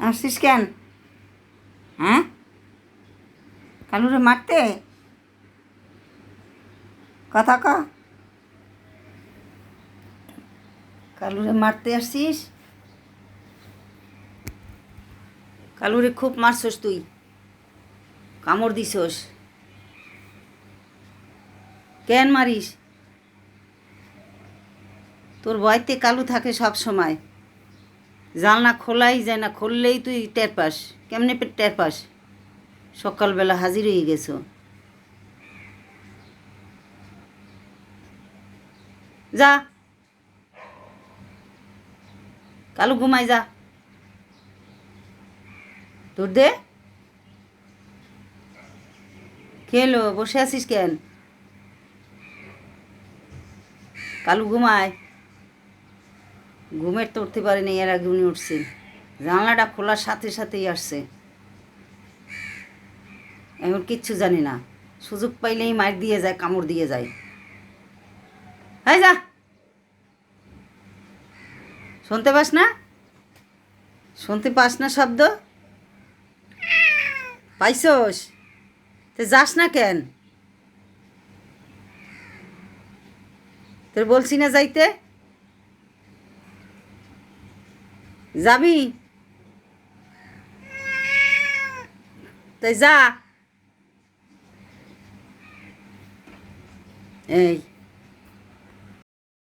আসছিস কেন? হ্যাঁ, কালুরে মারতে? কথা ক। কালুরে মারতে আসছিস? কালুরে খুব মারছস তুই, কামড় দিছস। কেন মারিস? তোর ভয়তে কালু থাকে সব সময়। জানলা খোলাই যায় না, খুললেই তুই টের পাস। কেমনে টের পাস? সকালবেলা হাজির হয়ে গেছো। যা, কালু ঘুমাই যা। তোর দে। খেলো, বসে আছিস কেন? কালু ঘুমায়। ঘুমের তো উঠতে পারেনি, এর আগে উনি উঠছে। জানলাটা খোলার সাথে সাথেই আসছে। এখন কিচ্ছু জানি না, সুযোগ পাইলেই মার দিয়ে যায়, কামড় দিয়ে যায়। হ্যাঁ যা, শুনতে পাস না? শুনতে পাস না শব্দ? পাইছস? তো যাস না কেন? তোর বলছি না যাইতে? যাবি? তাই যা। এই